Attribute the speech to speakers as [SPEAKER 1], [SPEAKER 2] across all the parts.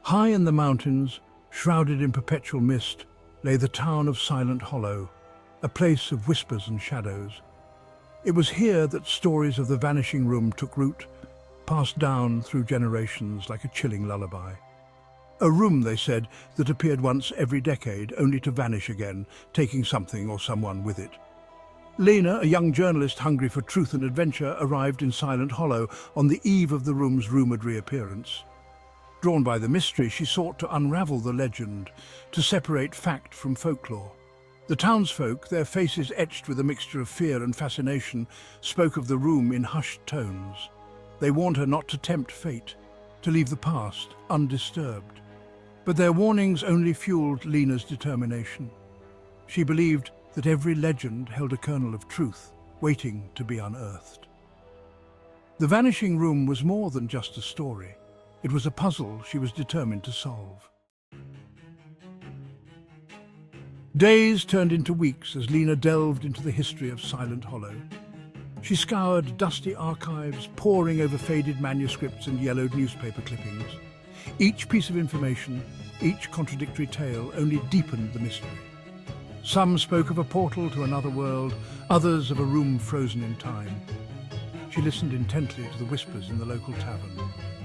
[SPEAKER 1] High in the mountains, shrouded in perpetual mist, lay the town of Silent Hollow, a place of whispers and shadows. It was here that stories of the Vanishing Room took root, passed down through generations like a chilling lullaby. A room, they said, that appeared once every decade, only to vanish again, taking something or someone with it. Lena, a young journalist hungry for truth and adventure, arrived in Silent Hollow on the eve of the room's rumoured reappearance. Drawn by the mystery, she sought to unravel the legend, to separate fact from folklore. The townsfolk, their faces etched with a mixture of fear and fascination, spoke of the room in hushed tones. They warned her not to tempt fate, to leave the past undisturbed. But their warnings only fueled Lena's determination. She believed that every legend held a kernel of truth, waiting to be unearthed. The Vanishing Room was more than just a story. It was a puzzle she was determined to solve. Days turned into weeks as Lena delved into the history of Silent Hollow. She scoured dusty archives, poring over faded manuscripts and yellowed newspaper clippings. Each piece of information, each contradictory tale only deepened the mystery. Some spoke of a portal to another world, others of a room frozen in time. She listened intently to the whispers in the local tavern,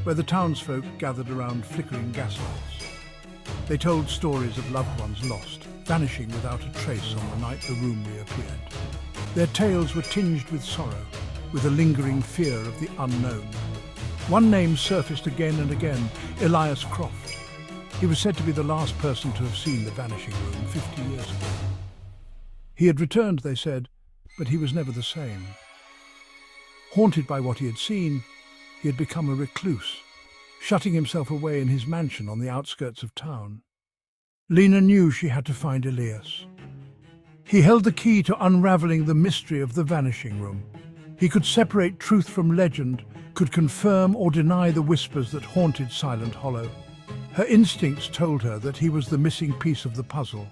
[SPEAKER 1] where the townsfolk gathered around flickering gaslights. They told stories of loved ones lost, vanishing without a trace on the night the room reappeared. Their tales were tinged with sorrow, with a lingering fear of the unknown. One name surfaced again and again, Elias Croft. He was said to be the last person to have seen the Vanishing Room 50 years ago. He had returned, they said, but he was never the same. Haunted by what he had seen, he had become a recluse, shutting himself away in his mansion on the outskirts of town. Lena knew she had to find Elias. He held the key to unraveling the mystery of the Vanishing Room. He could separate truth from legend, could confirm or deny the whispers that haunted Silent Hollow. Her instincts told her that he was the missing piece of the puzzle.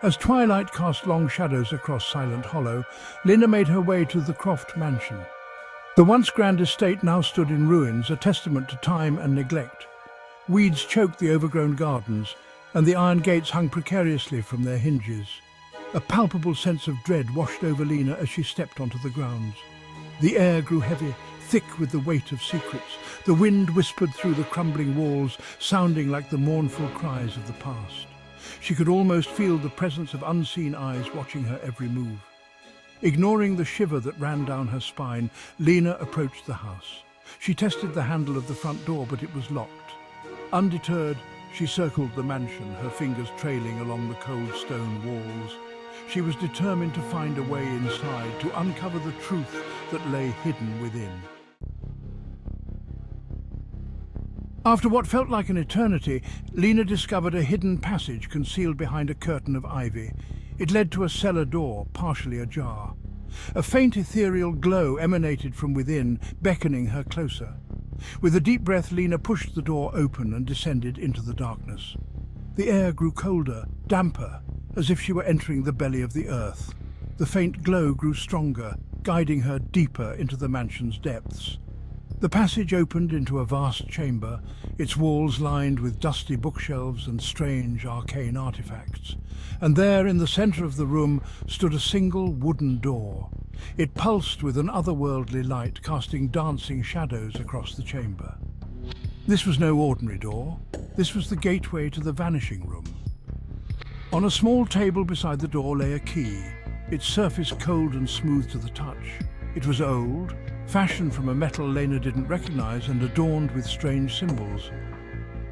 [SPEAKER 1] As twilight cast long shadows across Silent Hollow, Lena made her way to the Croft mansion. The once grand estate now stood in ruins, a testament to time and neglect. Weeds choked the overgrown gardens, and the iron gates hung precariously from their hinges. A palpable sense of dread washed over Lena as she stepped onto the grounds. The air grew heavy, thick with the weight of secrets. The wind whispered through the crumbling walls, sounding like the mournful cries of the past. She could almost feel the presence of unseen eyes watching her every move. Ignoring the shiver that ran down her spine, Lena approached the house. She tested the handle of the front door, but it was locked. Undeterred, she circled the mansion, her fingers trailing along the cold stone walls. She was determined to find a way inside, to uncover the truth that lay hidden within. After what felt like an eternity, Lena discovered a hidden passage concealed behind a curtain of ivy. It led to a cellar door, partially ajar. A faint ethereal glow emanated from within, beckoning her closer. With a deep breath, Lena pushed the door open and descended into the darkness. The air grew colder, damper, as if she were entering the belly of the earth. The faint glow grew stronger, guiding her deeper into the mansion's depths. The passage opened into a vast chamber, its walls lined with dusty bookshelves and strange arcane artifacts. And there, in the centre of the room, stood a single wooden door. It pulsed with an otherworldly light, casting dancing shadows across the chamber. This was no ordinary door. This was the gateway to the Vanishing Room. On a small table beside the door lay a key, its surface cold and smooth to the touch. It was old, fashioned from a metal Lena didn't recognize and adorned with strange symbols.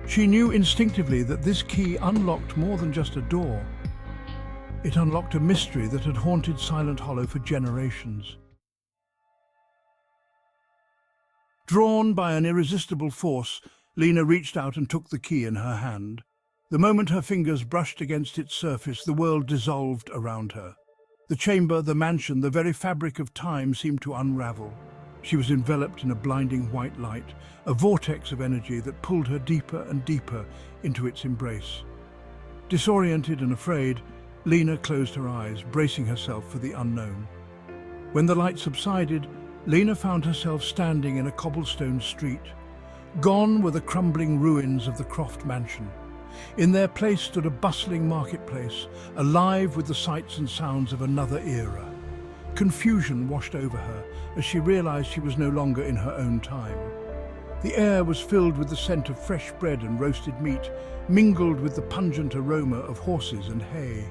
[SPEAKER 1] She knew instinctively that this key unlocked more than just a door. It unlocked a mystery that had haunted Silent Hollow for generations. Drawn by an irresistible force, Lena reached out and took the key in her hand. The moment her fingers brushed against its surface, the world dissolved around her. The chamber, the mansion, the very fabric of time seemed to unravel. She was enveloped in a blinding white light, a vortex of energy that pulled her deeper and deeper into its embrace. Disoriented and afraid, Lena closed her eyes, bracing herself for the unknown. When the light subsided, Lena found herself standing in a cobblestone street. Gone were the crumbling ruins of the Croft mansion. In their place stood a bustling marketplace, alive with the sights and sounds of another era. Confusion washed over her as she realized she was no longer in her own time. The air was filled with the scent of fresh bread and roasted meat, mingled with the pungent aroma of horses and hay.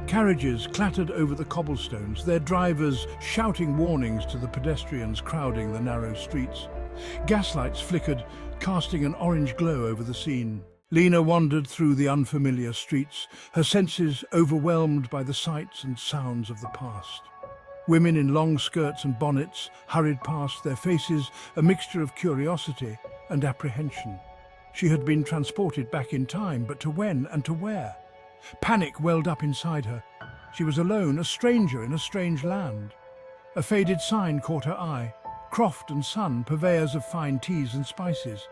[SPEAKER 1] Carriages clattered over the cobblestones, their drivers shouting warnings to the pedestrians crowding the narrow streets. Gaslights flickered, casting an orange glow over the scene. Lena wandered through the unfamiliar streets, her senses overwhelmed by the sights and sounds of the past. Women in long skirts and bonnets hurried past, their faces a mixture of curiosity and apprehension. She had been transported back in time, but to when and to where? Panic welled up inside her. She was alone, a stranger in a strange land. A faded sign caught her eye. Croft and Son, purveyors of fine teas and spices.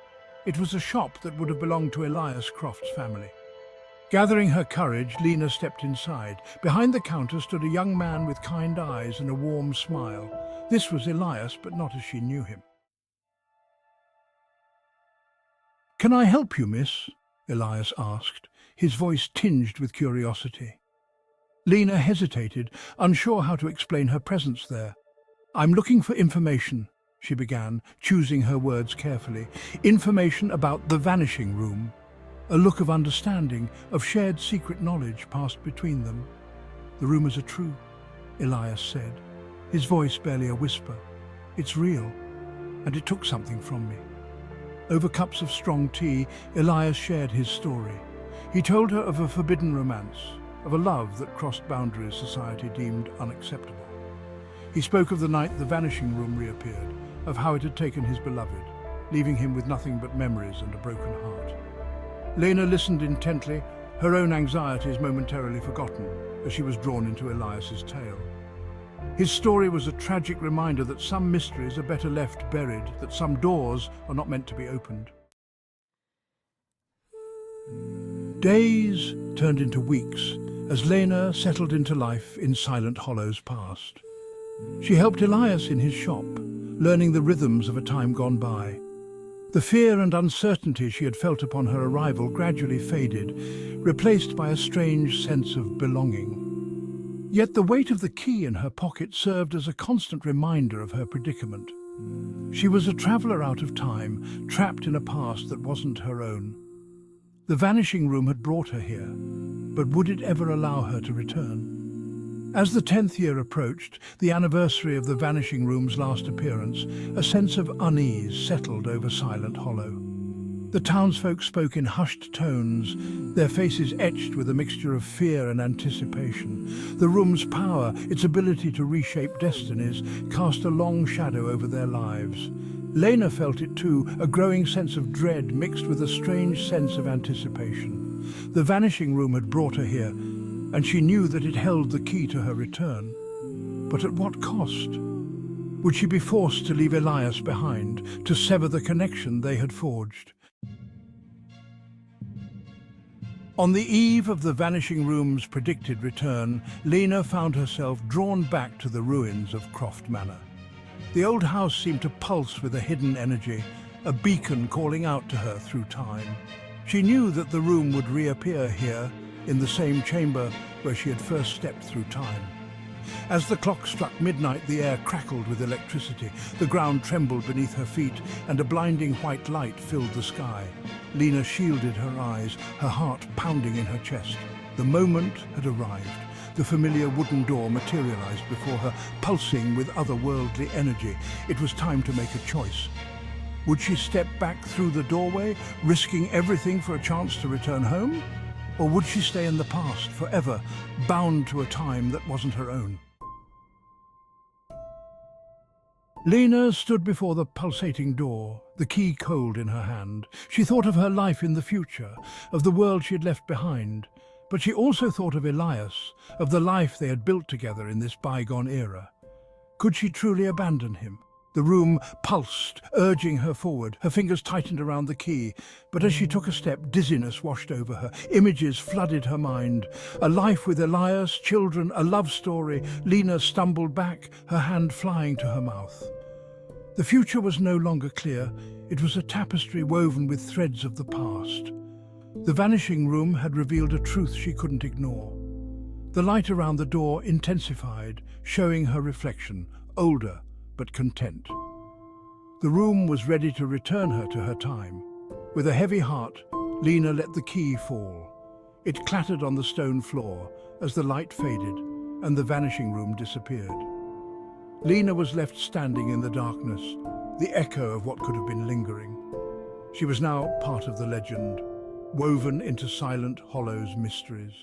[SPEAKER 1] It was a shop that would have belonged to Elias Croft's family. Gathering her courage, Lena stepped inside. Behind the counter stood a young man with kind eyes and a warm smile. This was Elias, but not as she knew him. "Can I help you, miss?" Elias asked, his voice tinged with curiosity. Lena hesitated, unsure how to explain her presence there. "I'm looking for information," she began, choosing her words carefully. "Information about the Vanishing Room." A look of understanding, of shared secret knowledge passed between them. "The rumors are true," Elias said, his voice barely a whisper. "It's real, and it took something from me." Over cups of strong tea, Elias shared his story. He told her of a forbidden romance, of a love that crossed boundaries society deemed unacceptable. He spoke of the night the Vanishing Room reappeared, of how it had taken his beloved, leaving him with nothing but memories and a broken heart. Lena listened intently, her own anxieties momentarily forgotten, as she was drawn into Elias's tale. His story was a tragic reminder that some mysteries are better left buried, that some doors are not meant to be opened. Days turned into weeks as Lena settled into life in Silent Hollow's past. She helped Elias in his shop, learning the rhythms of a time gone by. The fear and uncertainty she had felt upon her arrival gradually faded, replaced by a strange sense of belonging. Yet the weight of the key in her pocket served as a constant reminder of her predicament. She was a traveller out of time, trapped in a past that wasn't her own. The Vanishing Room had brought her here, but would it ever allow her to return? As the 10th year approached, the anniversary of the Vanishing Room's last appearance, a sense of unease settled over Silent Hollow. The townsfolk spoke in hushed tones, their faces etched with a mixture of fear and anticipation. The room's power, its ability to reshape destinies, cast a long shadow over their lives. Lena felt it too, a growing sense of dread mixed with a strange sense of anticipation. The Vanishing Room had brought her here, and she knew that it held the key to her return. But at what cost? Would she be forced to leave Elias behind, to sever the connection they had forged? On the eve of the Vanishing Room's predicted return, Lena found herself drawn back to the ruins of Croft Manor. The old house seemed to pulse with a hidden energy, a beacon calling out to her through time. She knew that the room would reappear here, in the same chamber where she had first stepped through time. As the clock struck midnight, the air crackled with electricity, the ground trembled beneath her feet, and a blinding white light filled the sky. Lena shielded her eyes, her heart pounding in her chest. The moment had arrived. The familiar wooden door materialized before her, pulsing with otherworldly energy. It was time to make a choice. Would she step back through the doorway, risking everything for a chance to return home? Or would she stay in the past forever, bound to a time that wasn't her own? Lena stood before the pulsating door, the key cold in her hand. She thought of her life in the future, of the world she had left behind. But she also thought of Elias, of the life they had built together in this bygone era. Could she truly abandon him? The room pulsed, urging her forward. Her fingers tightened around the key, but as she took a step, dizziness washed over her. Images flooded her mind. A life with Elias, children, a love story. Lena stumbled back, her hand flying to her mouth. The future was no longer clear. It was a tapestry woven with threads of the past. The vanishing room had revealed a truth she couldn't ignore. The light around the door intensified, showing her reflection, older but content. The room was ready to return her to her time. With a heavy heart, Lena let the key fall. It clattered on the stone floor as the light faded and the vanishing room disappeared. Lena was left standing in the darkness, the echo of what could have been lingering. She was now part of the legend, woven into Silent Hollow's mysteries.